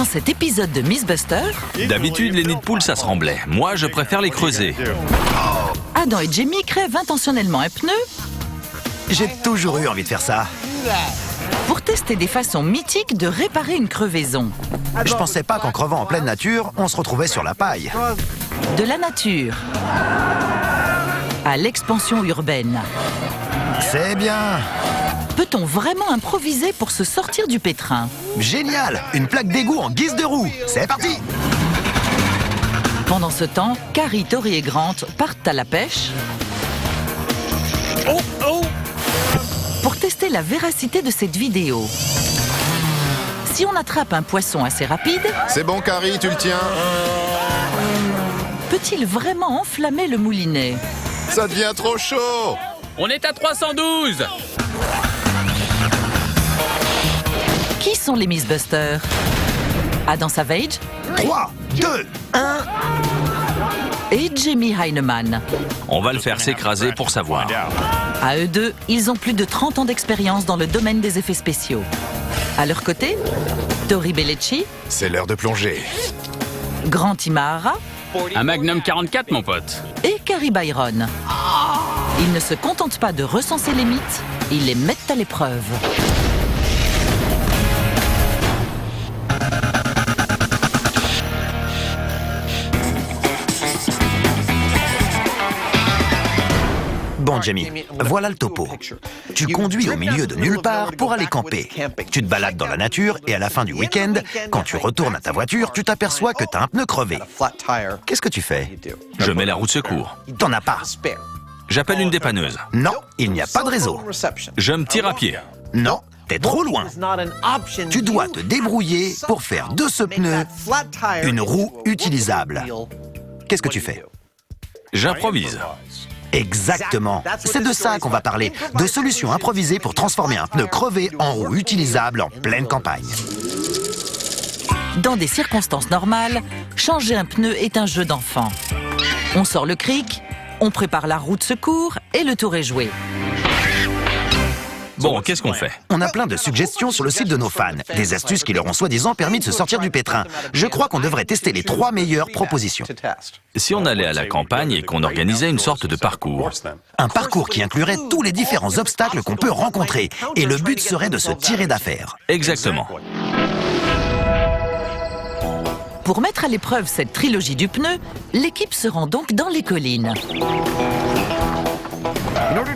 Dans cet épisode de Mythbuster, D'habitude, les nids de poules, ça se remblait. Moi, je préfère les creuser. Adam et Jamie crèvent intentionnellement un pneu J'ai toujours eu envie de faire ça. pour tester des façons mythiques de réparer une crevaison. Je pensais pas qu'en crevant en pleine nature, on se retrouvait sur la paille. De la nature à l'expansion urbaine. C'est bien. Peut-on vraiment improviser pour se sortir du pétrin? Génial. Une plaque d'égout en guise de roue. C'est parti. Pendant ce temps, Carrie, Tori et Grant partent à la pêche pour tester la véracité de cette vidéo. Si on attrape un poisson assez rapide, C'est bon, Carrie, tu le tiens. peut-il vraiment enflammer le moulinet? Ça devient trop chaud. On est à 312! Qui sont les Mythbusters? Adam Savage 3, 2, 1. et Jamie Heineman. On va le faire s'écraser pour savoir. À eux deux, ils ont plus de 30 ans d'expérience dans le domaine des effets spéciaux. À leur côté, Tori Bellecci, C'est l'heure de plonger. Grant Imahara Un Magnum 44, mon pote. et Carrie Byron. Ils ne se contentent pas de recenser les mythes, ils les mettent à l'épreuve. Bon, Jamie, voilà le topo. Tu conduis au milieu de nulle part pour aller camper. Tu te balades dans la nature et à la fin du week-end, quand tu retournes à ta voiture, tu t'aperçois que t'as un pneu crevé. Qu'est-ce que tu fais? Je mets la roue de secours. T'en as pas. J'appelle une dépanneuse. Non, il n'y a pas de réseau. Je me tire à pied. Non, t'es trop loin. Tu dois te débrouiller pour faire de ce pneu une roue utilisable. Qu'est-ce que tu fais? J'improvise. Exactement. C'est de ça qu'on va parler. De solutions improvisées pour transformer un pneu crevé en roue utilisable en pleine campagne. Dans des circonstances normales, changer un pneu est un jeu d'enfant. On sort le cric, on prépare la roue de secours et le tour est joué. Bon, qu'est-ce qu'on fait? On a plein de suggestions sur le site de nos fans. Des astuces qui leur ont soi-disant permis de se sortir du pétrin. Je crois qu'on devrait tester les 3 meilleures propositions. Si on allait à la campagne et qu'on organisait une sorte de parcours, Un parcours qui inclurait tous les différents obstacles qu'on peut rencontrer. Et le but serait de se tirer d'affaire. exactement. Pour mettre à l'épreuve cette trilogie du pneu, l'équipe se rend donc dans les collines.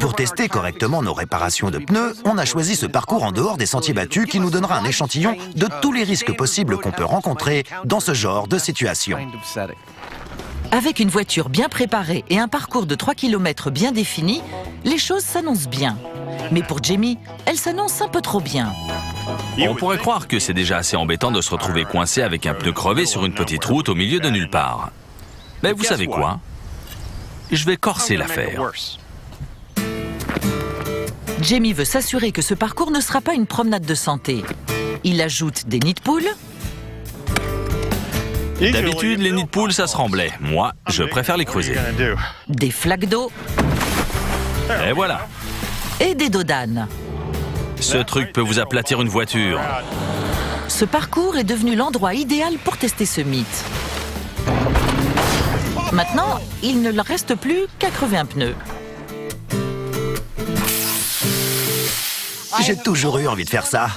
Pour tester correctement nos réparations de pneus, on a choisi ce parcours en dehors des sentiers battus qui nous donnera un échantillon de tous les risques possibles qu'on peut rencontrer dans ce genre de situation. Avec une voiture bien préparée et un parcours de 3 km bien défini, les choses s'annoncent bien. Mais pour Jamie, elles s'annoncent un peu trop bien. On pourrait croire que c'est déjà assez embêtant de se retrouver coincé avec un pneu crevé sur une petite route au milieu de nulle part. Mais vous savez quoi? Je vais corser l'affaire. Jamie veut s'assurer que ce parcours ne sera pas une promenade de santé. Il ajoute des nids de poules, D'habitude, les nids de poules, ça se remblait. Moi, je préfère les creuser. des flaques d'eau Et voilà. et des dos d'âne. Ce truc peut vous aplatir une voiture. Ce parcours est devenu l'endroit idéal pour tester ce mythe. Maintenant, il ne leur reste plus qu'à crever un pneu. J'ai toujours eu envie de faire ça.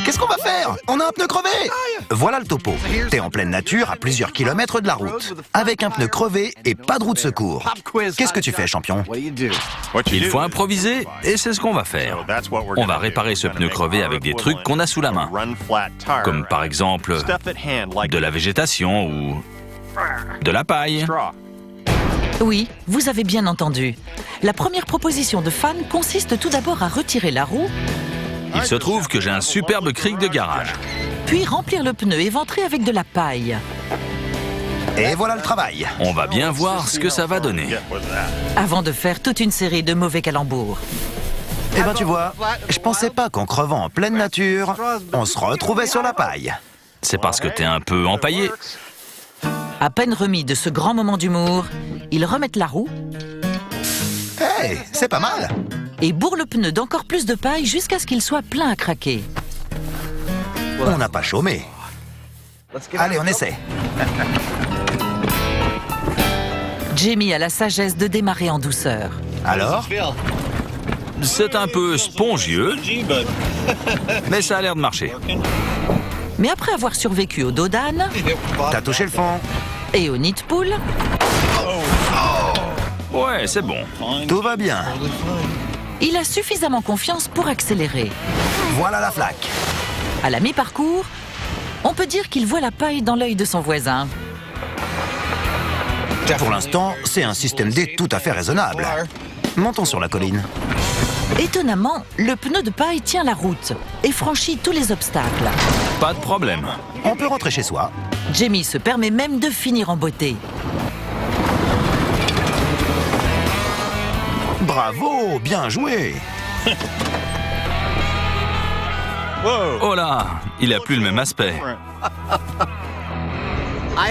Qu'est-ce qu'on va faire? On a un pneu crevé! Voilà le topo. T'es en pleine nature à plusieurs kilomètres de la route. Avec un pneu crevé et pas de roue de secours. Qu'est-ce que tu fais, champion? Il faut improviser et c'est ce qu'on va faire. On va réparer ce pneu crevé avec des trucs qu'on a sous la main. Comme par exemple de la végétation ou de la paille. Oui, vous avez bien entendu. La première proposition de fan consiste tout d'abord à retirer la roue, Il se trouve que j'ai un superbe cric de garage. puis remplir le pneu éventré avec de la paille. Et voilà le travail. On va bien voir ce que ça va donner. Avant de faire toute une série de mauvais calembours. Eh ben tu vois, je pensais pas qu'en crevant en pleine nature, on se retrouvait sur la paille. C'est parce que t'es un peu empaillé. À peine remis de ce grand moment d'humour, ils remettent la roue Hey, c'est pas mal. et bourrent le pneu d'encore plus de paille jusqu'à ce qu'il soit plein à craquer. On n'a pas chômé. Allez, on essaie. Jamie a la sagesse de démarrer en douceur. Alors? C'est un peu spongieux, mais ça a l'air de marcher. Mais après avoir survécu au dos d'âne T'as touché le fond. et au nid de poule, Ouais, c'est bon. Tout va bien. il a suffisamment confiance pour accélérer. Voilà la flaque. À la mi-parcours, on peut dire qu'il voit la paille dans l'œil de son voisin. Pour l'instant, c'est un système D tout à fait raisonnable. Montons sur la colline. Étonnamment, le pneu de paille tient la route et franchit tous les obstacles. Pas de problème. On peut rentrer chez soi. Jamie se permet même de finir en beauté. Bravo, bien joué. Oh là, il a plus le même aspect.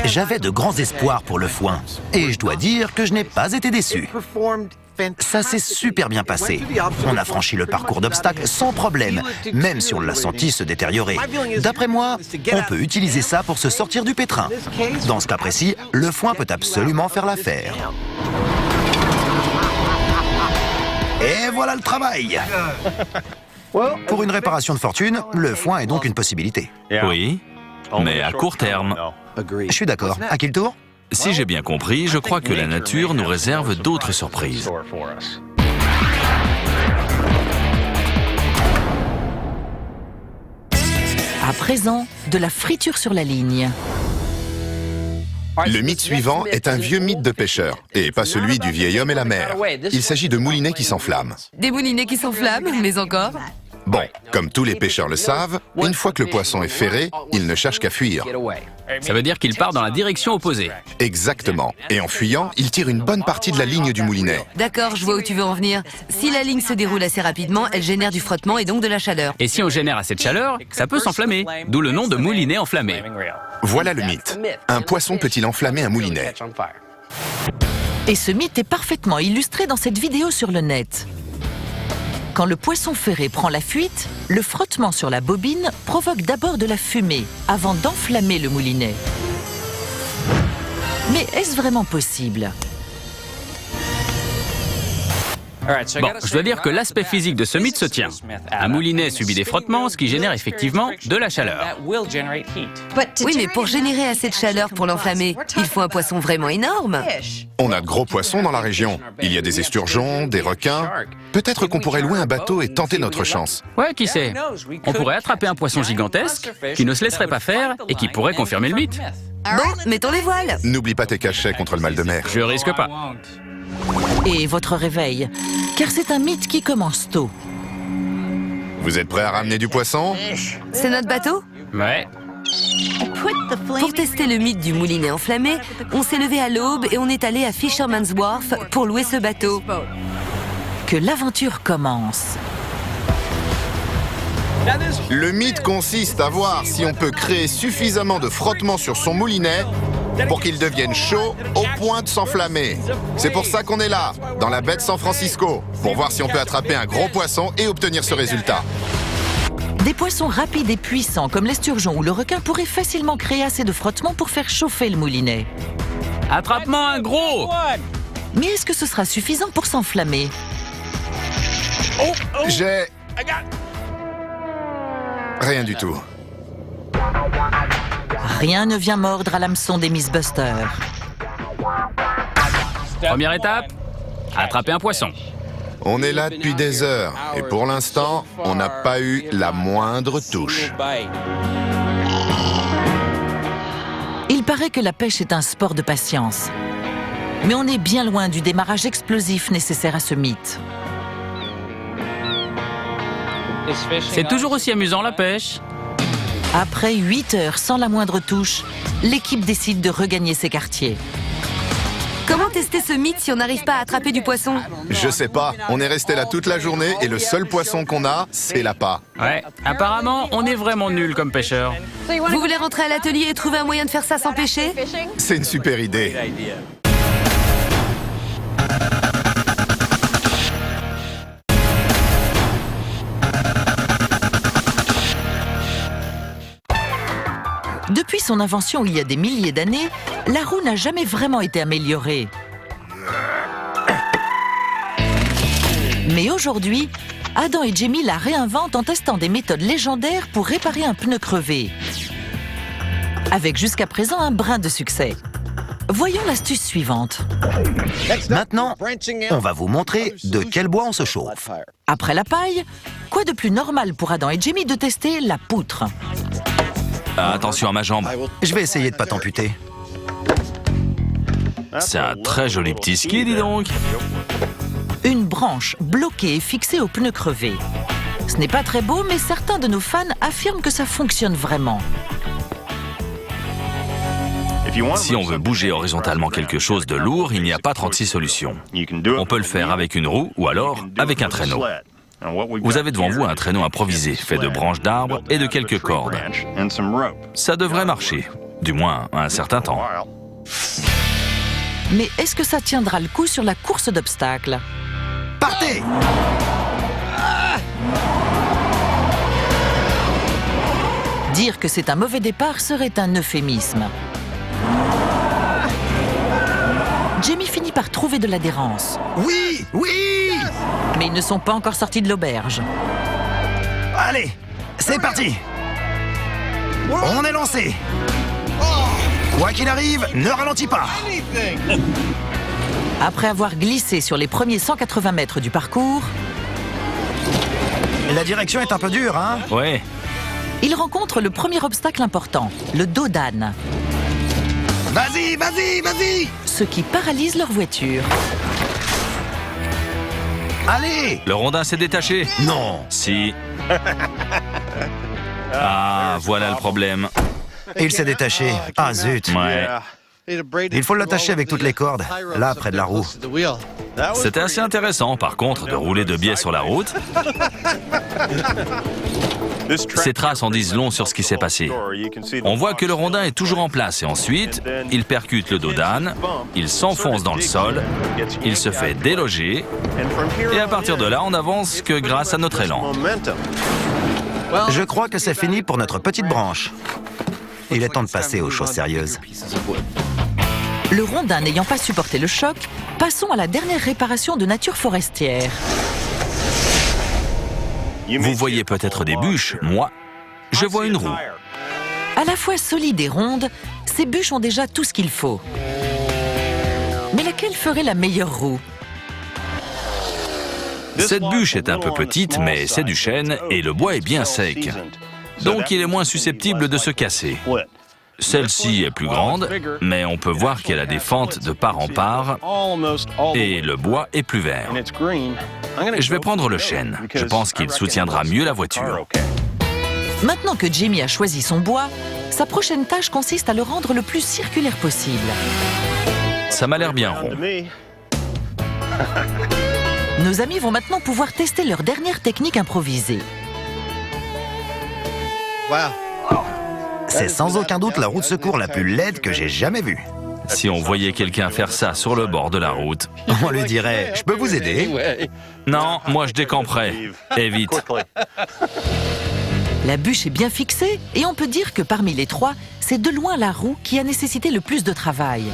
J'avais de grands espoirs pour le foin. Et je dois dire que je n'ai pas été déçu. Ça s'est super bien passé. On a franchi le parcours d'obstacles sans problème, même si on l'a senti se détériorer. D'après moi, on peut utiliser ça pour se sortir du pétrin. Dans ce cas précis, le foin peut absolument faire l'affaire. Et voilà le travail. Pour une réparation de fortune, le foin est donc une possibilité. Oui, mais à court terme. Je suis d'accord. À qui le tour? Si j'ai bien compris, je crois que la nature nous réserve d'autres surprises. À présent, de la friture sur la ligne. Le mythe suivant est un vieux mythe de pêcheur, et pas celui du vieil homme et la mer. Il s'agit de moulinets qui s'enflamment. Des moulinets qui s'enflamment, mais encore. Bon, comme tous les pêcheurs le savent, une fois que le poisson est ferré, il ne cherche qu'à fuir. Ça veut dire qu'il part dans la direction opposée. Exactement. Et en fuyant, il tire une bonne partie de la ligne du moulinet. D'accord, je vois où tu veux en venir. Si la ligne se déroule assez rapidement, elle génère du frottement et donc de la chaleur. Et si on génère assez de chaleur, ça peut s'enflammer. D'où le nom de moulinet enflammé. Voilà le mythe. Un poisson peut-il enflammer un moulinet? Et ce mythe est parfaitement illustré dans cette vidéo sur le net. Quand le poisson ferré prend la fuite, le frottement sur la bobine provoque d'abord de la fumée avant d'enflammer le moulinet. Mais est-ce vraiment possible? Bon, je dois dire que l'aspect physique de ce mythe se tient. Un moulinet subit des frottements, ce qui génère effectivement de la chaleur. Oui, mais pour générer assez de chaleur pour l'enflammer, il faut un poisson vraiment énorme. On a de gros poissons dans la région. Il y a des esturgeons, des requins. Peut-être qu'on pourrait louer un bateau et tenter notre chance. Ouais, qui sait? On pourrait attraper un poisson gigantesque qui ne se laisserait pas faire et qui pourrait confirmer le mythe. Bon, mettons les voiles. N'oublie pas tes cachets contre le mal de mer. Je risque pas. Et votre réveil? Car c'est un mythe qui commence tôt. Vous êtes prêts à ramener du poisson? C'est notre bateau? Ouais. Pour tester le mythe du moulinet enflammé, on s'est levé à l'aube et on est allé à Fisherman's Wharf pour louer ce bateau. Que l'aventure commence. Le mythe consiste à voir si on peut créer suffisamment de frottement sur son moulinet pour qu'il devienne chaud au point de s'enflammer. C'est pour ça qu'on est là, dans la baie de San Francisco, pour voir si on peut attraper un gros poisson et obtenir ce résultat. Des poissons rapides et puissants comme l'esturgeon ou le requin pourraient facilement créer assez de frottement pour faire chauffer le moulinet. Attrape-moi un gros! Mais est-ce que ce sera suffisant pour s'enflammer? J'ai... rien du tout. Rien ne vient mordre à l'hameçon des Mythbusters. Première étape, attraper un poisson. On est là depuis des heures, et pour l'instant, on n'a pas eu la moindre touche. Il paraît que la pêche est un sport de patience. Mais on est bien loin du démarrage explosif nécessaire à ce mythe. C'est toujours aussi amusant la pêche. Après 8 heures sans la moindre touche, l'équipe décide de regagner ses quartiers. Comment tester ce mythe si on n'arrive pas à attraper du poisson? Je sais pas, on est resté là toute la journée et le seul poisson qu'on a, c'est l'appât. Ouais, apparemment, on est vraiment nuls comme pêcheurs. Vous voulez rentrer à l'atelier et trouver un moyen de faire ça sans pêcher? C'est une super idée. Depuis son invention il y a des milliers d'années, la roue n'a jamais vraiment été améliorée. Mais aujourd'hui, Adam et Jamie la réinventent en testant des méthodes légendaires pour réparer un pneu crevé. Avec jusqu'à présent un brin de succès. Voyons l'astuce suivante. Maintenant, on va vous montrer de quel bois on se chauffe. Après la paille, quoi de plus normal pour Adam et Jamie de tester la poutre? Attention à ma jambe. Je vais essayer de pas t'amputer. C'est un très joli petit ski, dis donc. Une branche bloquée et fixée au pneu crevé. Ce n'est pas très beau, mais certains de nos fans affirment que ça fonctionne vraiment. Si on veut bouger horizontalement quelque chose de lourd, il n'y a pas 36 solutions. On peut le faire avec une roue ou alors avec un traîneau. Vous avez devant vous un traîneau improvisé, fait de branches d'arbres et de quelques cordes. Ça devrait marcher, du moins un certain temps. Mais est-ce que ça tiendra le coup sur la course d'obstacles? Partez! Dire que c'est un mauvais départ serait un euphémisme. Jamie finit par trouver de l'adhérence. Oui! Oui! Mais ils ne sont pas encore sortis de l'auberge. Allez, c'est parti! On est lancé! Quoi qu'il arrive, ne ralentis pas! Après avoir glissé sur les premiers 180 mètres du parcours, La direction est un peu dure, hein? Ouais. ils rencontrent le premier obstacle important, le dos d'âne, Vas-y, vas-y, vas-y! ce qui paralyse leur voiture. Allez! Le rondin s'est détaché. Non! Si. Ah, voilà le problème. Il s'est détaché. Ah zut! Ouais. Il faut l'attacher avec toutes les cordes, là, près de la roue. C'était assez intéressant, par contre, de rouler de biais sur la route. Ces traces en disent long sur ce qui s'est passé. On voit que le rondin est toujours en place et ensuite, il percute le dos d'âne, il s'enfonce dans le sol, il se fait déloger et à partir de là, on n'avance que grâce à notre élan. Je crois que c'est fini pour notre petite branche. Il est temps de passer aux choses sérieuses. Le rondin n'ayant pas supporté le choc, passons à la dernière réparation de nature forestière. Vous voyez peut-être des bûches, moi, je vois une roue. À la fois solide et ronde, ces bûches ont déjà tout ce qu'il faut. Mais laquelle ferait la meilleure roue? Cette bûche est un peu petite, mais c'est du chêne et le bois est bien sec. Donc il est moins susceptible de se casser. Celle-ci est plus grande, mais on peut voir qu'elle a des fentes de part en part et le bois est plus vert. Je vais prendre le chêne. Je pense qu'il soutiendra mieux la voiture. Maintenant que Jamie a choisi son bois, sa prochaine tâche consiste à le rendre le plus circulaire possible. Ça m'a l'air bien rond. Nos amis vont maintenant pouvoir tester leur dernière technique improvisée. C'est sans aucun doute la roue de secours la plus laide que j'ai jamais vue. Si on voyait quelqu'un faire ça sur le bord de la route. On lui dirait « Je peux vous aider ?» Non, moi je décamperais. Et vite. La bûche est bien fixée et on peut dire que parmi les trois, c'est de loin la roue qui a nécessité le plus de travail.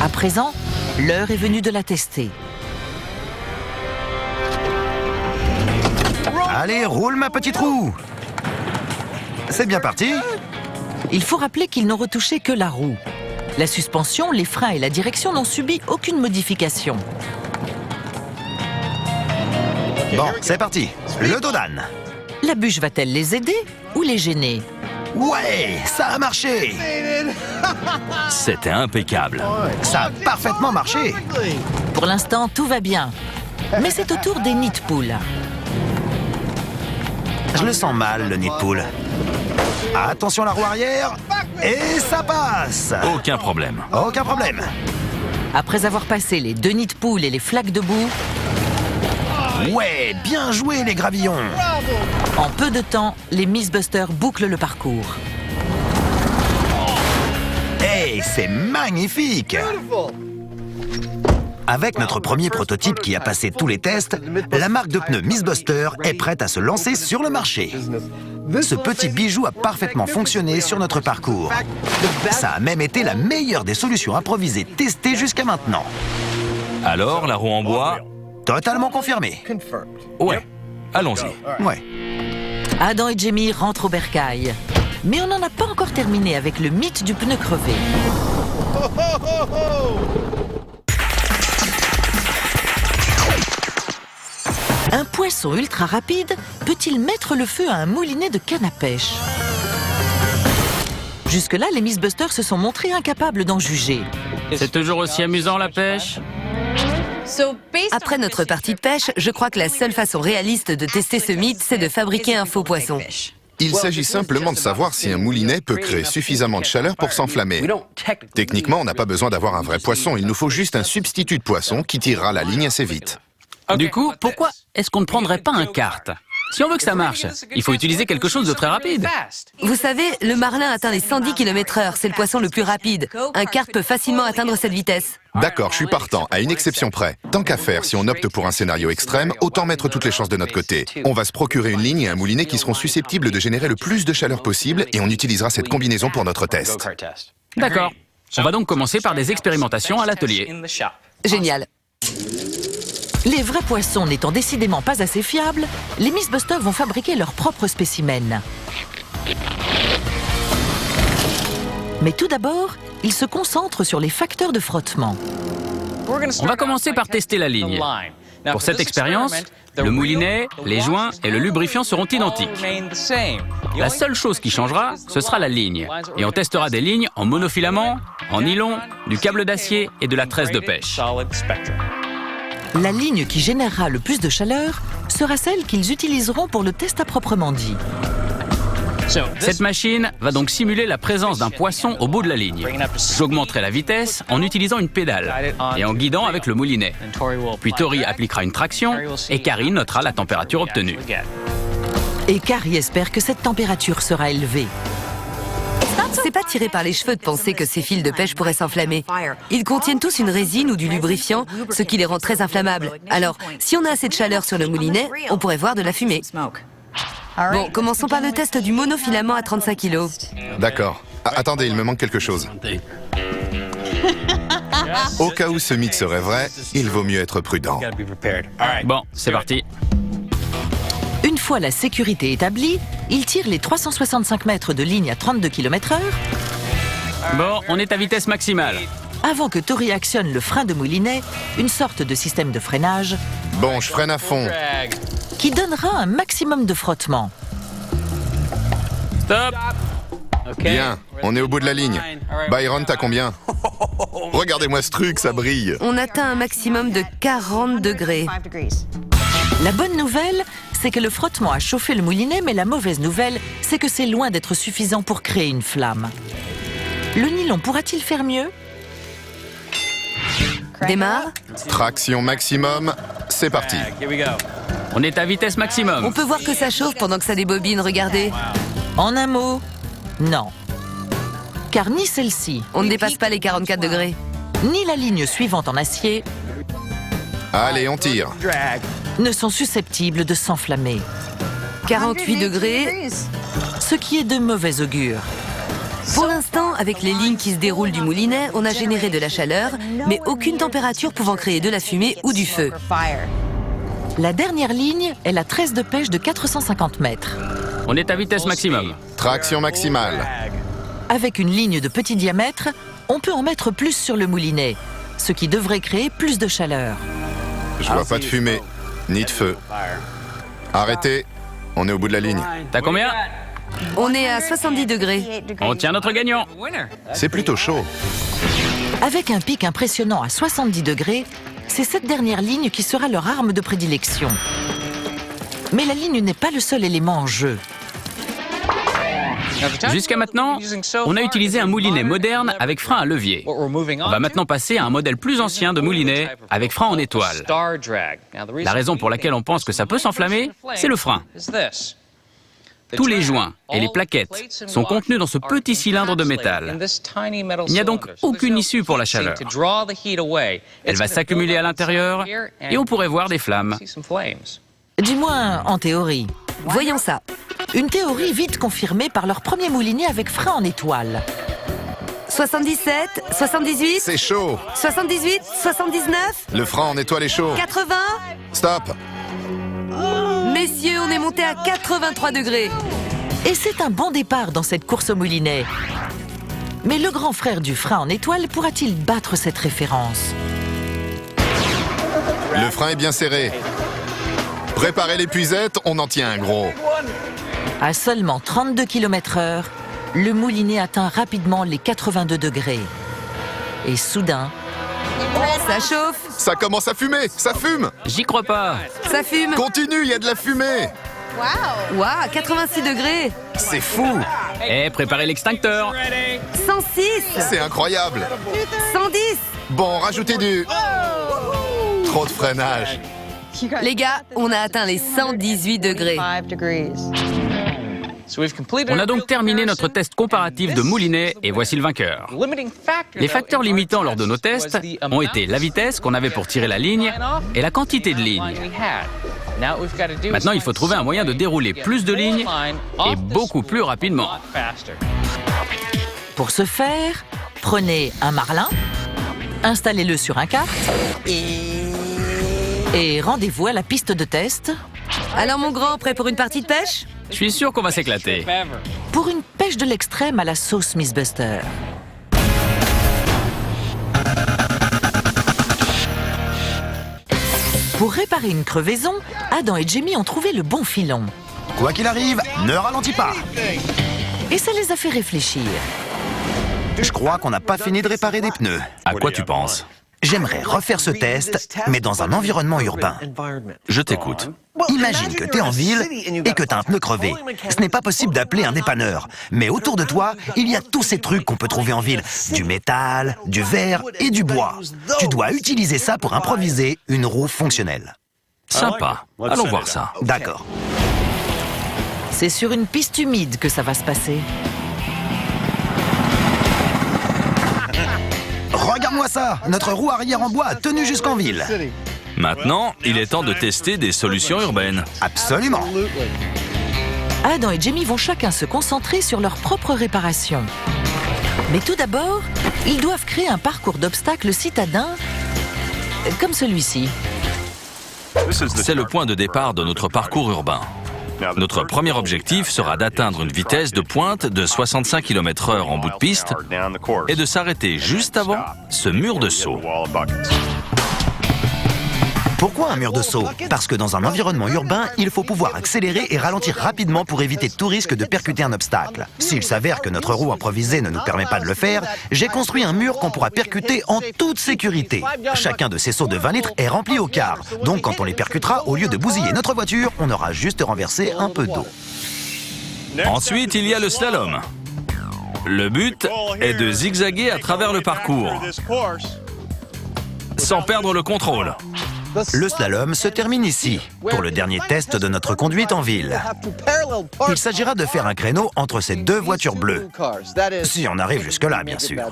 À présent, l'heure est venue de la tester. Allez, roule ma petite roue! C'est bien parti! Il faut rappeler qu'ils n'ont retouché que la roue. La suspension, les freins et la direction n'ont subi aucune modification. Bon, c'est parti! Le dos d'âne! La bûche va-t-elle les aider ou les gêner? Ouais, ça a marché! C'était impeccable. Ça a parfaitement marché! Pour l'instant, tout va bien. Mais c'est au tour des nids de poules. Je le sens mal, le nid de poule. Attention la roue arrière, et ça passe! Aucun problème. Aucun problème! Après avoir passé les 2 nids de poules et les flaques de boue, Ouais, bien joué les gravillons! en peu de temps, les Mythbusters bouclent le parcours. Hey, c'est magnifique! Avec notre premier prototype qui a passé tous les tests, la marque de pneus Mythbuster est prête à se lancer sur le marché. Ce petit bijou a parfaitement fonctionné sur notre parcours. Ça a même été la meilleure des solutions improvisées testées jusqu'à maintenant. Alors, la roue en bois? Totalement confirmé. Ouais, allons-y. Ouais. Adam et Jamie rentrent au bercail. Mais on n'en a pas encore terminé avec le mythe du pneu crevé. Un poisson ultra rapide peut-il mettre le feu à un moulinet de canne à pêche? Jusque-là, les Mythbusters se sont montrés incapables d'en juger. C'est toujours aussi amusant la pêche? Après notre partie de pêche, je crois que la seule façon réaliste de tester ce mythe, c'est de fabriquer un faux poisson. Il s'agit simplement de savoir si un moulinet peut créer suffisamment de chaleur pour s'enflammer. Techniquement, on n'a pas besoin d'avoir un vrai poisson, il nous faut juste un substitut de poisson qui tirera la ligne assez vite. Du coup, pourquoi est-ce qu'on ne prendrait pas un kart? Si on veut que ça marche, il faut utiliser quelque chose de très rapide. Vous savez, le marlin atteint les 110 km/h, c'est le poisson le plus rapide. Un kart peut facilement atteindre cette vitesse. D'accord, je suis partant, à une exception près. Tant qu'à faire, si on opte pour un scénario extrême, autant mettre toutes les chances de notre côté. On va se procurer une ligne et un moulinet qui seront susceptibles de générer le plus de chaleur possible et on utilisera cette combinaison pour notre test. D'accord. On va donc commencer par des expérimentations à l'atelier. Génial. Les vrais poissons n'étant décidément pas assez fiables, les Mythbusters vont fabriquer leurs propres spécimens. Mais tout d'abord, ils se concentrent sur les facteurs de frottement. On va commencer par tester la ligne. Pour cette expérience, le moulinet, les joints et le lubrifiant seront identiques. La seule chose qui changera, ce sera la ligne. Et on testera des lignes en monofilament, en nylon, du câble d'acier et de la tresse de pêche. La ligne qui générera le plus de chaleur sera celle qu'ils utiliseront pour le test à proprement dit. Cette machine va donc simuler la présence d'un poisson au bout de la ligne. J'augmenterai la vitesse en utilisant une pédale et en guidant avec le moulinet. Puis Tori appliquera une traction et Carrie notera la température obtenue. Et Carrie espère que cette température sera élevée. C'est pas tiré par les cheveux de penser que ces fils de pêche pourraient s'enflammer. Ils contiennent tous une résine ou du lubrifiant, ce qui les rend très inflammables. Alors, si on a assez de chaleur sur le moulinet, on pourrait voir de la fumée. Bon, commençons par le test du monofilament à 35 kg. D'accord. Attendez, il me manque quelque chose. Au cas où ce mythe serait vrai, il vaut mieux être prudent. Bon, c'est parti. Une fois la sécurité établie, ils tirent les 365 mètres de ligne à 32 km/h Bon, on est à vitesse maximale. avant que Tori actionne le frein de moulinet, une sorte de système de freinage, Bon, je freine à fond. qui donnera un maximum de frottement. Stop. Bien, on est au bout de la ligne. Byron, t'as combien? Regardez-moi ce truc, ça brille. On atteint un maximum de 40 degrés. La bonne nouvelle, c'est que le frottement a chauffé le moulinet, mais la mauvaise nouvelle, c'est que c'est loin d'être suffisant pour créer une flamme. Le nylon pourra-t-il faire mieux? Démarre. Traction maximum, c'est parti. On est à vitesse maximum. On peut voir que ça chauffe pendant que ça débobine, regardez. En un mot, non. Car ni celle-ci, On ne dépasse pas les 44 degrés. ni la ligne suivante en acier Allez, on tire. ne sont susceptibles de s'enflammer, 48 degrés. ce qui est de mauvais augure. Pour l'instant, avec les lignes qui se déroulent du moulinet, on a généré de la chaleur, mais aucune température pouvant créer de la fumée ou du feu. La dernière ligne est la tresse de pêche de 450 mètres. On est à vitesse maximum. Traction maximale. Avec une ligne de petit diamètre, on peut en mettre plus sur le moulinet, ce qui devrait créer plus de chaleur. Je vois pas de fumée, ni de feu. Arrêtez, on est au bout de la ligne. T'as combien? On est à 70 degrés. On tient notre gagnant. C'est plutôt chaud. Avec un pic impressionnant à 70 degrés, c'est cette dernière ligne qui sera leur arme de prédilection. Mais la ligne n'est pas le seul élément en jeu. Jusqu'à maintenant, on a utilisé un moulinet moderne avec frein à levier. On va maintenant passer à un modèle plus ancien de moulinet avec frein en étoile. La raison pour laquelle on pense que ça peut s'enflammer, c'est le frein. Tous les joints et les plaquettes sont contenus dans ce petit cylindre de métal. Il n'y a donc aucune issue pour la chaleur. Elle va s'accumuler à l'intérieur et on pourrait voir des flammes. Du moins, en théorie. Voyons ça. Une théorie vite confirmée par leur premier moulinet avec frein en étoile. 77, 78, C'est chaud. 78, 79, Le frein en étoile est chaud. 80. Stop. Messieurs, on est monté à 83 degrés. Et c'est un bon départ dans cette course au moulinet. Mais le grand frère du frein en étoile pourra-t-il battre cette référence? Le frein est bien serré. Préparez l'épuisette, on en tient un gros. À seulement 32 km/h, le moulinet atteint rapidement les 82 degrés. Et soudain, Ça chauffe, Ça commence à fumer, ça fume. J'y crois pas. ça fume. Continue, il y a de la fumée. Waouh, 86 degrés. C'est fou. Eh, préparez l'extincteur. 106, C'est incroyable. 110. Bon, rajoutez du... Trop de freinage. Les gars, on a atteint les 118 degrés. On a donc terminé notre test comparatif de moulinet et voici le vainqueur. Les facteurs limitants lors de nos tests ont été la vitesse qu'on avait pour tirer la ligne et la quantité de lignes. Maintenant, il faut trouver un moyen de dérouler plus de lignes et beaucoup plus rapidement. pour ce faire, prenez un marlin, installez-le sur un kart et rendez-vous à la piste de test Alors mon grand, prêt pour une partie de pêche? Je suis sûr qu'on va s'éclater. pour une pêche de l'extrême à la sauce Miss Buster. Pour réparer une crevaison, Adam et Jamie ont trouvé le bon filon. Quoi qu'il arrive, ne ralentis pas. Et ça les a fait réfléchir. Je crois qu'on n'a pas fini de réparer des pneus. À quoi tu penses? J'aimerais refaire ce test, mais dans un environnement urbain. Je t'écoute. Imagine que t'es en ville et que t'as un pneu crevé. Ce n'est pas possible d'appeler un dépanneur. Mais autour de toi, il y a tous ces trucs qu'on peut trouver en ville. Du métal, du verre et du bois. Tu dois utiliser ça pour improviser une roue fonctionnelle. Sympa. Allons voir ça. D'accord. C'est sur une piste humide que ça va se passer. Regarde-moi ça. Notre roue arrière en bois a tenu jusqu'en ville. Maintenant, il est temps de tester des solutions urbaines. Absolument. Adam et Jamie vont chacun se concentrer sur leur propre réparation. Mais tout d'abord, ils doivent créer un parcours d'obstacles citadin comme celui-ci. C'est le point de départ de notre parcours urbain. Notre premier objectif sera d'atteindre une vitesse de pointe de 65 km/h en bout de piste et de s'arrêter juste avant ce mur de saut. Pourquoi un mur de saut? Parce que dans un environnement urbain, il faut pouvoir accélérer et ralentir rapidement pour éviter tout risque de percuter un obstacle. S'il s'avère que notre roue improvisée ne nous permet pas de le faire, j'ai construit un mur qu'on pourra percuter en toute sécurité. Chacun de ces seaux de 20 litres est rempli au quart. Donc quand on les percutera, au lieu de bousiller notre voiture, on aura juste renversé un peu d'eau. Ensuite, il y a le slalom. Le but est de zigzaguer à travers le parcours, sans perdre le contrôle. Le slalom se termine ici, pour le dernier test de notre conduite en ville. Il s'agira de faire un créneau entre ces deux voitures bleues. Si on arrive jusque-là, bien sûr.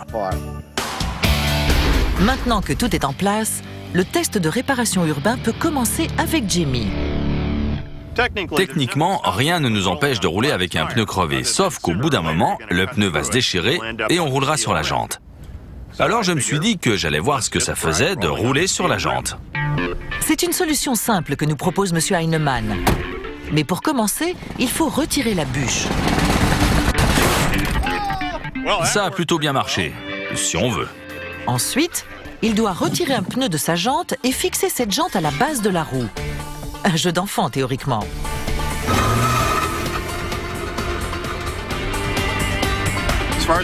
Maintenant que tout est en place, le test de réparation urbain peut commencer avec Jamie. Techniquement, rien ne nous empêche de rouler avec un pneu crevé, sauf qu'au bout d'un moment, le pneu va se déchirer et on roulera sur la jante. Alors je me suis dit que j'allais voir ce que ça faisait de rouler sur la jante. C'est une solution simple que nous propose M. Heinemann. Mais pour commencer, il faut retirer la bûche. Ça a plutôt bien marché, si on veut. Ensuite, il doit retirer un pneu de sa jante et fixer cette jante à la base de la roue. Un jeu d'enfant, théoriquement.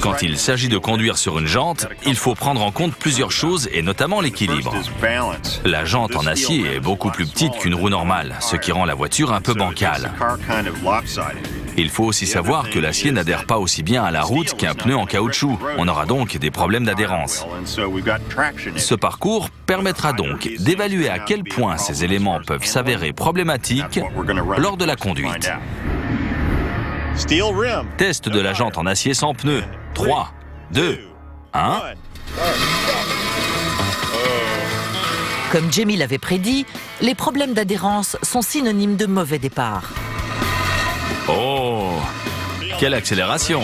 Quand il s'agit de conduire sur une jante, il faut prendre en compte plusieurs choses et notamment l'équilibre. La jante en acier est beaucoup plus petite qu'une roue normale, ce qui rend la voiture un peu bancale. Il faut aussi savoir que l'acier n'adhère pas aussi bien à la route qu'un pneu en caoutchouc. On aura donc des problèmes d'adhérence. Ce parcours permettra donc d'évaluer à quel point ces éléments peuvent s'avérer problématiques lors de la conduite. Test de la jante en acier sans pneus. 3, 2, 1. Comme Jamie l'avait prédit, les problèmes d'adhérence sont synonymes de mauvais départ. Oh, quelle accélération!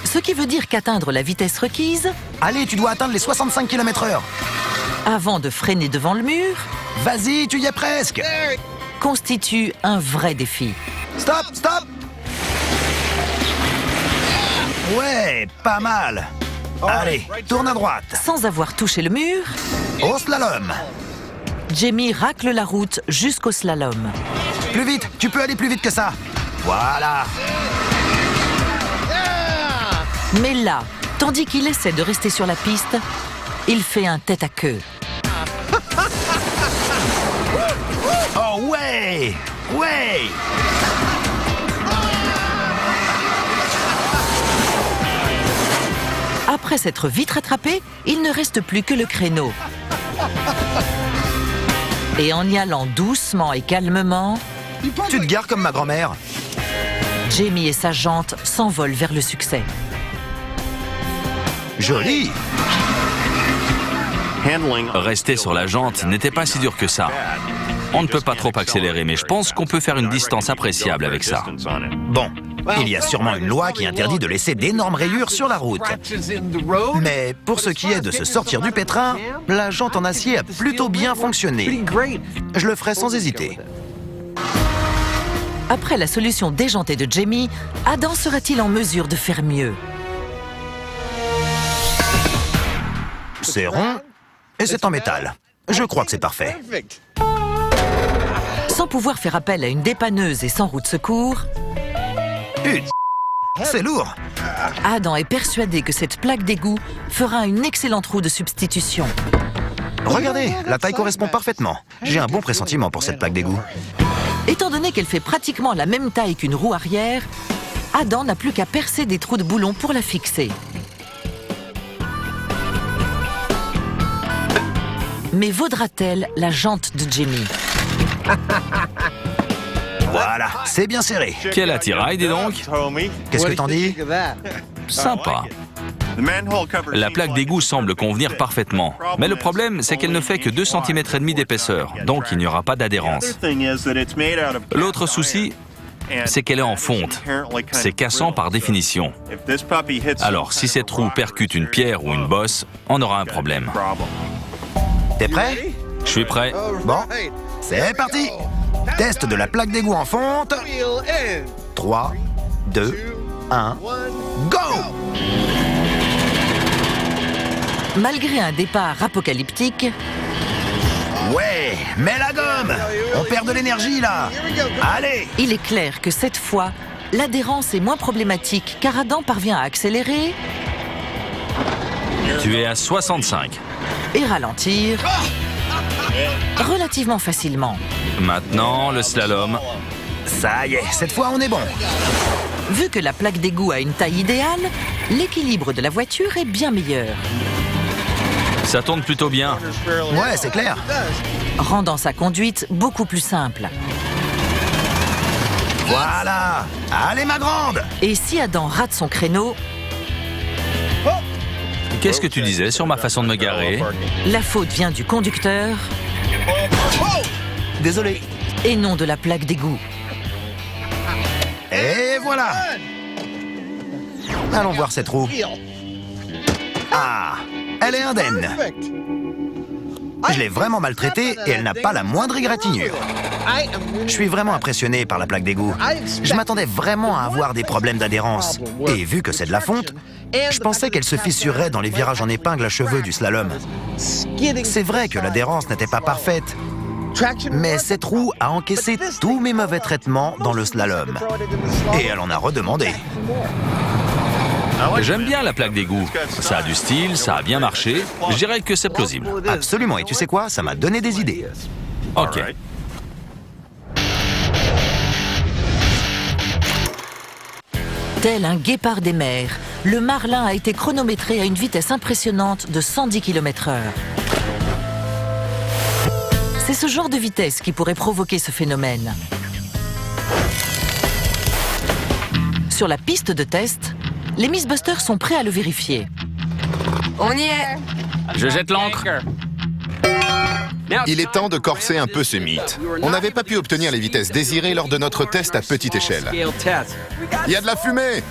Ce qui veut dire qu'atteindre la vitesse requise, Allez, tu dois atteindre les 65 km/h. avant de freiner devant le mur, Vas-y, tu y es presque. constitue un vrai défi. Stop, stop. Ouais, pas mal. Allez, tourne à droite. Sans avoir touché le mur, Au slalom. Jamie racle la route jusqu'au slalom. Plus vite, tu peux aller plus vite que ça. Voilà. Mais là, tandis qu'il essaie de rester sur la piste, il fait un tête-à-queue. Oh ouais. Ouais. Après s'être vite rattrapé, il ne reste plus que le créneau. Et en y allant doucement et calmement, Tu te gares comme ma grand-mère. Jamie et sa jante s'envolent vers le succès. Joli. Rester sur la jante n'était pas si dur que ça. On ne peut pas trop accélérer, mais je pense qu'on peut faire une distance appréciable avec ça. Bon, il y a sûrement une loi qui interdit de laisser d'énormes rayures sur la route. Mais pour ce qui est de se sortir du pétrin, la jante en acier a plutôt bien fonctionné. Je le ferai sans hésiter. Après la solution déjantée de Jamie, Adam sera-t-il en mesure de faire mieux? C'est rond et c'est en métal. Je crois que c'est parfait. Sans pouvoir faire appel à une dépanneuse et sans roue de secours, Putain, c'est lourd. Adam est persuadé que cette plaque d'égout fera une excellente roue de substitution. Regardez, la taille correspond parfaitement. J'ai un bon pressentiment pour cette plaque d'égout. Étant donné qu'elle fait pratiquement la même taille qu'une roue arrière, Adam n'a plus qu'à percer des trous de boulon pour la fixer. Mais vaudra-t-elle la jante de Jamie? Voilà, c'est bien serré. Quel attirail, dis donc! Qu'est-ce que t'en dis? Sympa. La plaque d'égout semble convenir parfaitement. Mais le problème, c'est qu'elle ne fait que 2,5 cm d'épaisseur, donc il n'y aura pas d'adhérence. L'autre souci, c'est qu'elle est en fonte. C'est cassant par définition. Alors, si cette roue percute une pierre ou une bosse, on aura un problème. T'es prêt? Je suis prêt. Bon, c'est parti. Test de la plaque d'égout en fonte. 3, 2, 1, go! Malgré un départ apocalyptique, Ouais, mets la gomme! On perd de l'énergie là! Allez! il est clair que cette fois, l'adhérence est moins problématique car Adam parvient à accélérer Tu es à 65. et ralentir relativement facilement. Maintenant, le slalom. Ça y est, cette fois on est bon. Vu que la plaque d'égout a une taille idéale, l'équilibre de la voiture est bien meilleur, Ça tourne plutôt bien. Ouais, c'est clair. rendant sa conduite beaucoup plus simple. Voilà! Allez ma grande! Et si Adam rate son créneau, Qu'est-ce que tu disais sur ma façon de me garer? la faute vient du conducteur Désolé. et non de la plaque d'égout. Et voilà! Allons voir cette roue. Ah! Elle est indemne. Je l'ai vraiment maltraitée et elle n'a pas la moindre égratignure. Je suis vraiment impressionné par la plaque d'égout. Je m'attendais vraiment à avoir des problèmes d'adhérence. Et vu que c'est de la fonte, je pensais qu'elle se fissurerait dans les virages en épingle à cheveux du slalom. C'est vrai que l'adhérence n'était pas parfaite, mais cette roue a encaissé tous mes mauvais traitements dans le slalom. Et elle en a redemandé. J'aime bien la plaque d'égout. Ça a du style, ça a bien marché. Je dirais que c'est plausible. Absolument, et tu sais quoi? Ça m'a donné des idées. Ok. Tel un guépard des mers, le Marlin a été chronométré à une vitesse impressionnante de 110 km/h. C'est ce genre de vitesse qui pourrait provoquer ce phénomène. Sur la piste de test, les Mythbusters sont prêts à le vérifier. On y est. Je jette l'ancre. Il est temps de corser un peu ce mythe. On n'avait pas pu obtenir les vitesses désirées lors de notre test à petite échelle. Il y a de la fumée!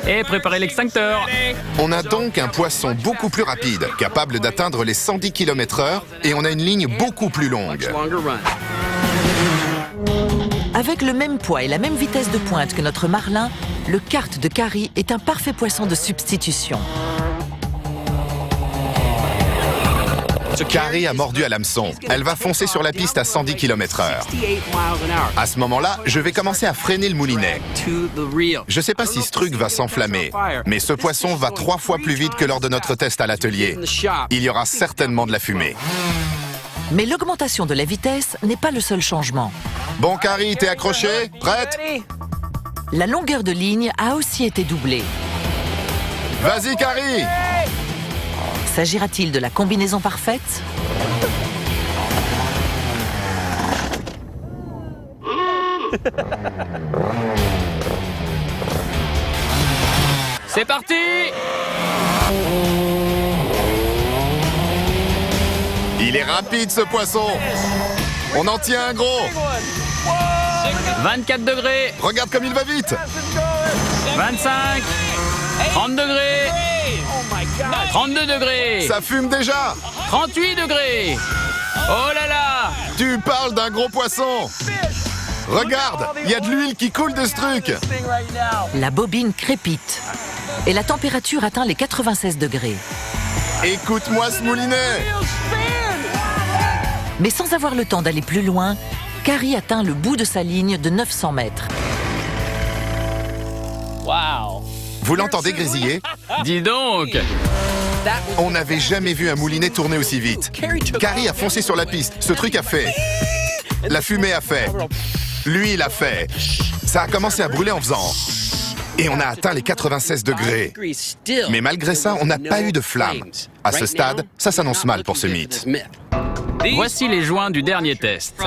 Et préparez l'extincteur. On a donc un poisson beaucoup plus rapide, capable d'atteindre les 110 km/h, et on a une ligne beaucoup plus longue. Avec le même poids et la même vitesse de pointe que notre marlin, le carp de Carrie est un parfait poisson de substitution. Carrie a mordu à l'hameçon. Elle va foncer sur la piste à 110 km/h. À ce moment-là, je vais commencer à freiner le moulinet. Je ne sais pas si ce truc va s'enflammer, mais ce poisson va 3 fois plus vite que lors de notre test à l'atelier. Il y aura certainement de la fumée. Mais l'augmentation de la vitesse n'est pas le seul changement. Bon, Carrie, t'es accrochée? Prête? La longueur de ligne a aussi été doublée. Vas-y, Carrie! S'agira-t-il de la combinaison parfaite? C'est parti! Il est rapide, ce poisson! On en tient un gros! 24 degrés, Regarde comme il va vite! 25, 30 degrés, 32 degrés, Ça fume déjà! 38 degrés. Oh là là! Tu parles d'un gros poisson! Regarde, il y a de l'huile qui coule de ce truc! La bobine crépite et la température atteint les 96 degrés. Écoute-moi ce moulinet! Mais sans avoir le temps d'aller plus loin, Carrie atteint le bout de sa ligne de 900 mètres. Vous l'entendez grésiller? Dis donc! On n'avait jamais vu un moulinet tourner aussi vite. Carrie a foncé sur la piste, ce truc a fait. La fumée a fait. L'huile a fait. Ça a commencé à brûler en faisant. Et on a atteint les 96 degrés. Mais malgré ça, on n'a pas eu de flamme. À ce stade, ça s'annonce mal pour ce mythe. Voici les joints du dernier test.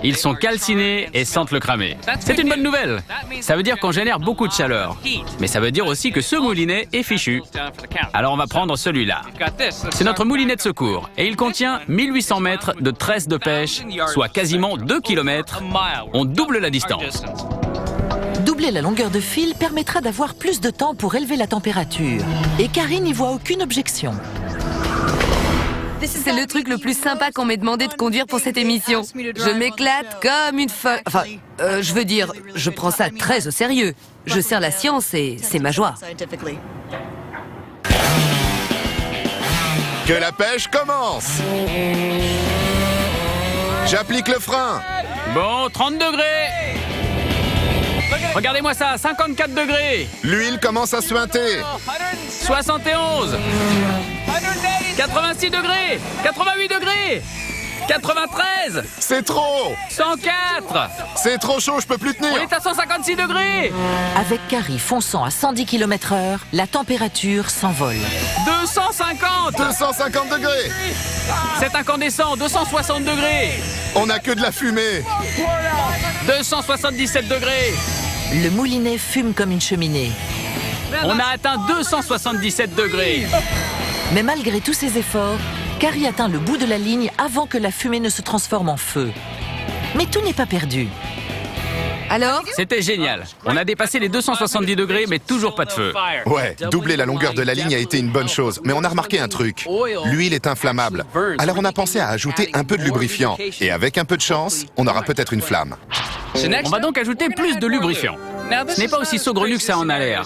Ils sont calcinés et sentent le cramer. C'est une bonne nouvelle. Ça veut dire qu'on génère beaucoup de chaleur. Mais ça veut dire aussi que ce moulinet est fichu. Alors on va prendre celui-là. C'est notre moulinet de secours. Et il contient 1800 mètres de tresse de pêche, soit quasiment 2 km. On double la distance. Doubler la longueur de fil permettra d'avoir plus de temps pour élever la température. Et Carrie n'y voit aucune objection. C'est le truc le plus sympa qu'on m'ait demandé de conduire pour cette émission. Je m'éclate comme une folle. Enfin, je veux dire, je prends ça très au sérieux. Je sers la science et c'est ma joie. Que la pêche commence! J'applique le frein! Bon, 30 degrés. Regardez-moi ça, 54 degrés. L'huile commence à suinter! 71, 86 degrés, 88 degrés, 93, C'est trop! 104. C'est trop chaud, je peux plus On tenir! est à 156 degrés. Avec Carrie fonçant à 110 km/h, la température s'envole. 250. 250 degrés! C'est incandescent, 260 degrés, On n'a que de la fumée! 277 degrés. Le moulinet fume comme une cheminée. On a atteint 277 degrés. Mais malgré tous ses efforts, Carrie atteint le bout de la ligne avant que la fumée ne se transforme en feu. Mais tout n'est pas perdu. Alors, C'était génial. On a dépassé les 270 degrés, mais toujours pas de feu. Ouais, doubler la longueur de la ligne a été une bonne chose, mais on a remarqué un truc. L'huile est inflammable. Alors on a pensé à ajouter un peu de lubrifiant. Et avec un peu de chance, on aura peut-être une flamme. On va donc ajouter plus de lubrifiant. Ce n'est pas aussi saugrenu que ça en a l'air.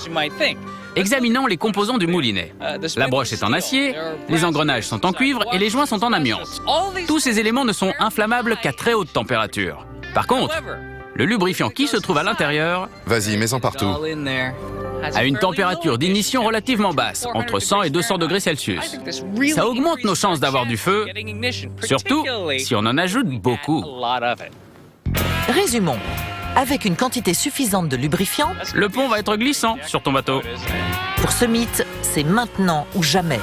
Examinons les composants du moulinet. La broche est en acier, les engrenages sont en cuivre et les joints sont en amiante. Tous ces éléments ne sont inflammables qu'à très haute température. Par contre, le lubrifiant qui se trouve à l'intérieur Vas-y, mets-en partout. a une température d'ignition relativement basse, entre 100 et 200 degrés Celsius. Ça augmente nos chances d'avoir du feu, surtout si on en ajoute beaucoup. Résumons. Avec une quantité suffisante de lubrifiant, Le pont va être glissant sur ton bateau. pour ce mythe, c'est maintenant ou jamais.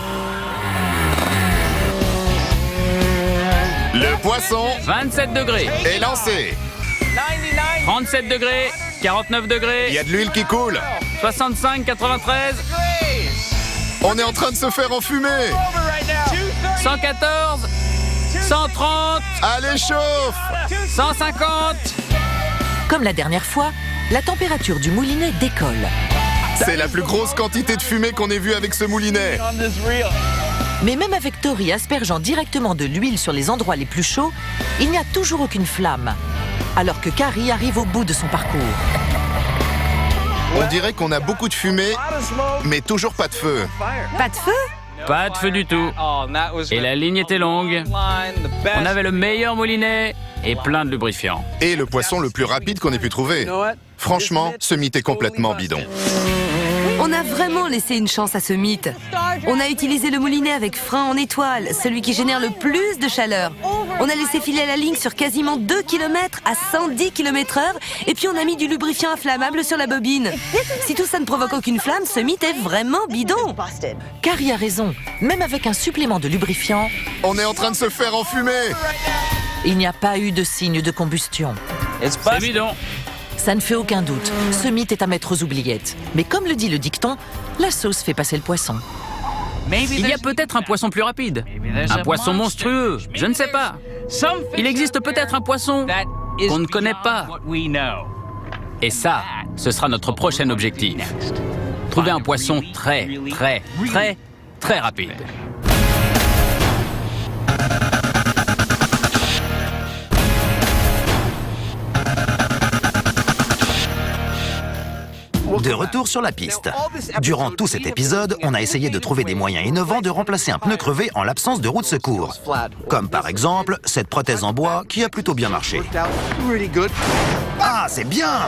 Le poisson 27 degrés, est lancé. 37 degrés, 49 Il y degrés. a de l'huile qui coule. 65, 93, On est en train de se faire enfumer. 114, 130, Allez, chauffe. 150. Comme la dernière fois, la température du moulinet décolle. C'est la plus grosse quantité de fumée qu'on ait vue avec ce moulinet. Mais même avec Tori aspergeant directement de l'huile sur les endroits les plus chauds, il n'y a toujours aucune flamme. Alors que Carrie arrive au bout de son parcours. On dirait qu'on a beaucoup de fumée, mais toujours pas de feu. Pas de feu? Pas de feu du tout. Et la ligne était longue. On avait le meilleur moulinet et plein de lubrifiant. Et le poisson le plus rapide qu'on ait pu trouver. Franchement, ce mythe est complètement bidon. On a vraiment laissé une chance à ce mythe. On a utilisé le moulinet avec frein en étoile, celui qui génère le plus de chaleur. On a laissé filer la ligne sur quasiment 2 km à 110 km/h et puis on a mis du lubrifiant inflammable sur la bobine. Si tout ça ne provoque aucune flamme, ce mythe est vraiment bidon. Carrie a raison, même avec un supplément de lubrifiant, On est en train de se faire enfumer. il n'y a pas eu de signe de combustion. C'est bidon. Ça ne fait aucun doute, ce mythe est à mettre aux oubliettes. Mais comme le dit le dicton, la sauce fait passer le poisson. Il y a peut-être un poisson plus rapide. Un poisson monstrueux, je ne sais pas. Il existe peut-être un poisson qu'on ne connaît pas. Et ça, ce sera notre prochain objectif. Trouver un poisson très rapide. De retour sur la piste. Durant tout cet épisode, on a essayé de trouver des moyens innovants de remplacer un pneu crevé en l'absence de roue de secours. Comme par exemple, cette prothèse en bois qui a plutôt bien marché. Ah, c'est bien!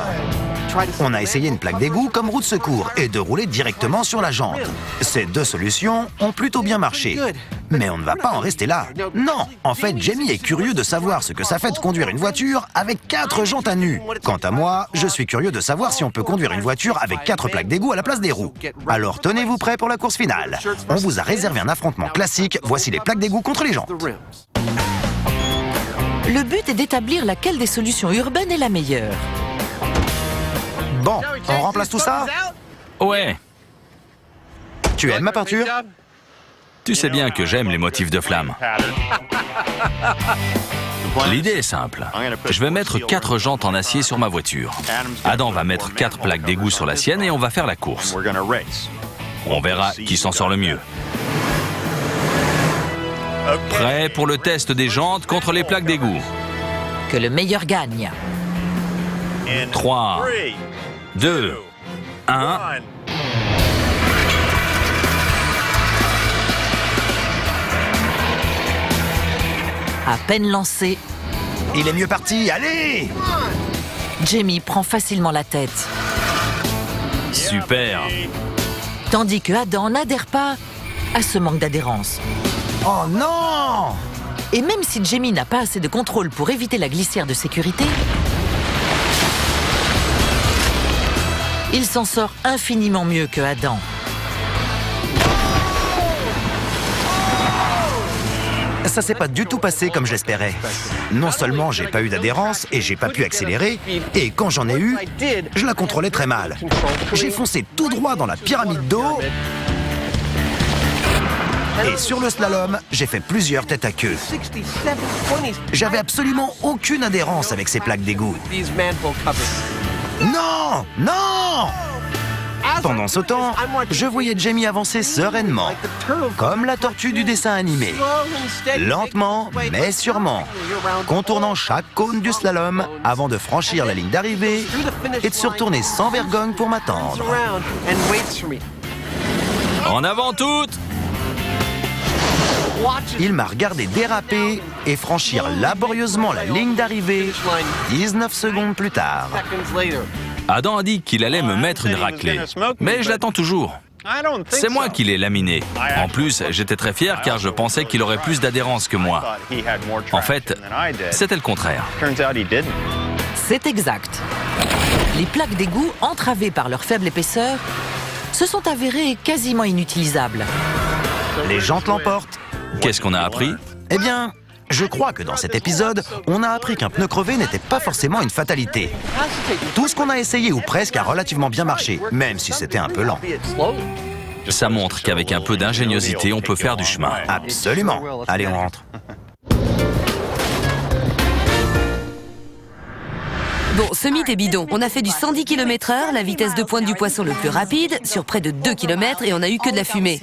On a essayé une plaque d'égout comme roue de secours et de rouler directement sur la jante. Ces deux solutions ont plutôt bien marché. Mais on ne va pas en rester là. Non, en fait, Jamie est curieux de savoir ce que ça fait de conduire une voiture avec 4 jantes à nu. Quant à moi, je suis curieux de savoir si on peut conduire une voiture avec 4 plaques d'égout à la place des roues. Alors tenez-vous prêts pour la course finale. On vous a réservé un affrontement classique. Voici les plaques d'égout contre les jantes. Le but est d'établir laquelle des solutions urbaines est la meilleure. Bon, on remplace tout ça? Ouais, Tu aimes ma peinture? tu sais bien que j'aime les motifs de flamme. L'idée est simple. Je vais mettre 4 jantes en acier sur ma voiture. Adam va mettre 4 plaques d'égout sur la sienne et on va faire la course. On verra qui s'en sort le mieux. Prêt pour le test des jantes contre les plaques d'égout. Que le meilleur gagne. 3, 2, 1... À peine lancé, Il est mieux parti, allez! Jamie prend facilement la tête. Super. Tandis que Adam n'adhère pas à ce manque d'adhérence. Oh non! Et même si Jamie n'a pas assez de contrôle pour éviter la glissière de sécurité, il s'en sort infiniment mieux que Adam. Ça s'est pas du tout passé comme je l'espérais. Non seulement j'ai pas eu d'adhérence et j'ai pas pu accélérer, et quand j'en ai eu, je la contrôlais très mal. J'ai foncé tout droit dans la pyramide d'eau. Et sur le slalom, j'ai fait plusieurs têtes à queue. J'avais absolument aucune adhérence avec ces plaques d'égout. Non! Non! Pendant ce temps, je voyais Jamie avancer sereinement, comme la tortue du dessin animé. Lentement, mais sûrement, contournant chaque cône du slalom avant de franchir la ligne d'arrivée et de se retourner sans vergogne pour m'attendre. En avant toutes! Il m'a regardé déraper et franchir laborieusement la ligne d'arrivée 19 secondes plus tard. Adam a dit qu'il allait me mettre une raclée. Mais je l'attends toujours. C'est moi qui l'ai laminé. En plus, j'étais très fier car je pensais qu'il aurait plus d'adhérence que moi. En fait, c'était le contraire. C'est exact. Les plaques d'égout, entravées par leur faible épaisseur, se sont avérées quasiment inutilisables. Les jantes l'emportent. Qu'est-ce qu'on a appris? Eh bien, Je crois que dans cet épisode, on a appris qu'un pneu crevé n'était pas forcément une fatalité. Tout ce qu'on a essayé ou presque a relativement bien marché, même si c'était un peu lent. Ça montre qu'avec un peu d'ingéniosité, on peut faire du chemin. Absolument. Allez, on rentre. Bon, ce mythe est bidon. On a fait du 110 km/h, la vitesse de pointe du poisson le plus rapide, sur près de 2 km et on a eu que de la fumée.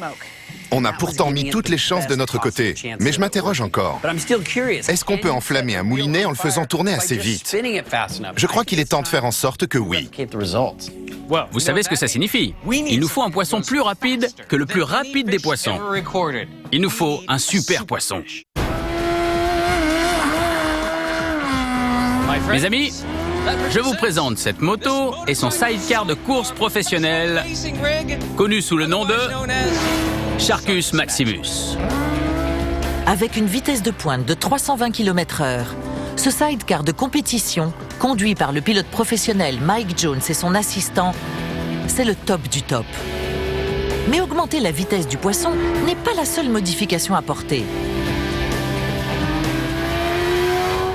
On a pourtant mis toutes les chances de notre côté. Mais je m'interroge encore. Est-ce qu'on peut enflammer un moulinet en le faisant tourner assez vite? Je crois qu'il est temps de faire en sorte que oui. Vous savez ce que ça signifie? Il nous faut un poisson plus rapide que le plus rapide des poissons. Il nous faut un super poisson. Mes amis, je vous présente cette moto et son sidecar de course professionnelle, connu sous le nom de Sharkus Maximus. Avec une vitesse de pointe de 320 km/h, ce sidecar de compétition, conduit par le pilote professionnel Mike Jones et son assistant, c'est le top du top. Mais augmenter la vitesse du poisson n'est pas la seule modification apportée.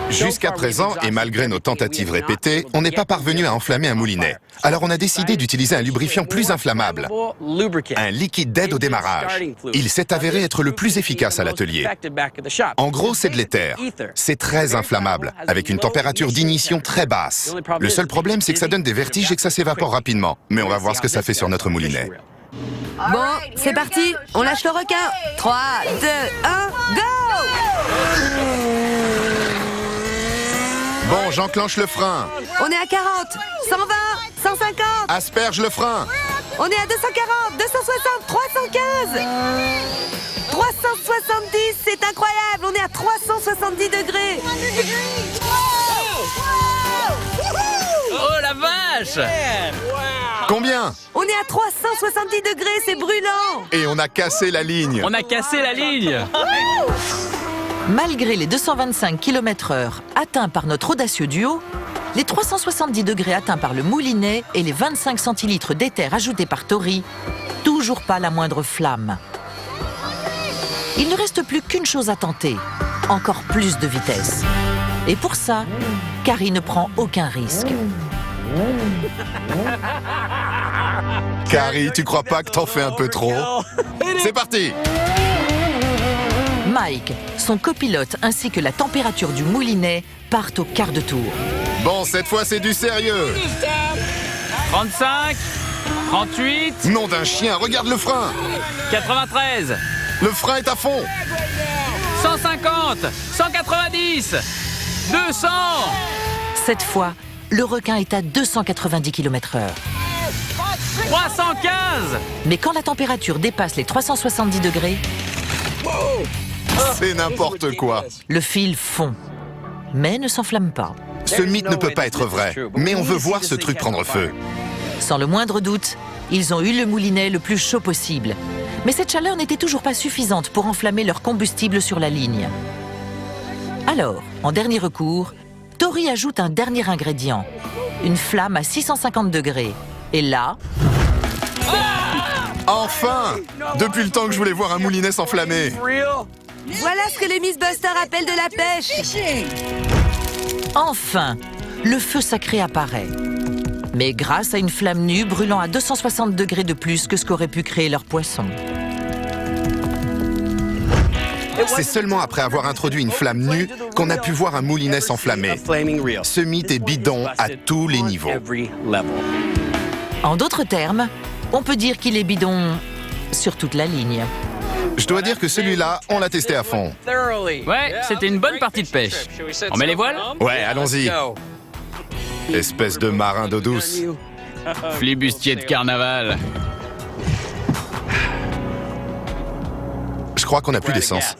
Jusqu'à présent, et malgré nos tentatives répétées, on n'est pas parvenu à enflammer un moulinet. Alors on a décidé d'utiliser un lubrifiant plus inflammable, un liquide d'aide au démarrage. Il s'est avéré être le plus efficace à l'atelier. En gros, c'est de l'éther. C'est très inflammable, avec une température d'ignition très basse. Le seul problème, c'est que ça donne des vertiges et que ça s'évapore rapidement. Mais on va voir ce que ça fait sur notre moulinet. Bon, c'est parti, on lâche le requin. 3, 2, 1, go! Bon, j'enclenche le frein. On est à 40, 120, 150. Asperge le frein. On est à 240, 260, 315. 370, c'est incroyable. On est à 370 degrés. Oh la vache! Combien? On est à 370 degrés, c'est brûlant. Et on a cassé la ligne. On a cassé la ligne! Malgré les 225 km/h atteints par notre audacieux duo, les 370 degrés atteints par le moulinet et les 25 centilitres d'éther ajoutés par Tori, toujours pas la moindre flamme. Il ne reste plus qu'une chose à tenter, encore plus de vitesse. Et pour ça, Carrie ne prend aucun risque. Carrie, tu crois pas que t'en fais un peu trop? C'est parti! Mike, son copilote ainsi que la température du moulinet partent au quart de tour. Bon, cette fois, c'est du sérieux. 35, 38, Nom d'un chien, regarde le frein. 93, Le frein est à fond. 150, 190, 200. Cette fois, le requin est à 290 km/h. 315. Mais quand la température dépasse les 370 degrés, C'est n'importe quoi. le fil fond, mais ne s'enflamme pas. Ce mythe ne peut pas être vrai, mais on veut voir ce truc prendre feu. Sans le moindre doute, ils ont eu le moulinet le plus chaud possible. Mais cette chaleur n'était toujours pas suffisante pour enflammer leur combustible sur la ligne. Alors, en dernier recours, Tori ajoute un dernier ingrédient, une flamme à 650 degrés. Et là, Enfin! Depuis le temps que je voulais voir un moulinet s'enflammer. Voilà ce que les Mythbusters appellent de la pêche. enfin, le feu sacré apparaît. Mais grâce à une flamme nue brûlant à 260 degrés de plus que ce qu'aurait pu créer leur poisson. C'est seulement après avoir introduit une flamme nue qu'on a pu voir un moulinet s'enflammer. Ce mythe est bidon à tous les niveaux. En d'autres termes, on peut dire qu'il est bidon sur toute la ligne. Je dois dire que celui-là, on l'a testé à fond. Ouais, c'était une bonne partie de pêche. On met les voiles? Ouais, allons-y. Espèce de marin d'eau douce. Flibustier de carnaval. Je crois qu'on n'a plus d'essence.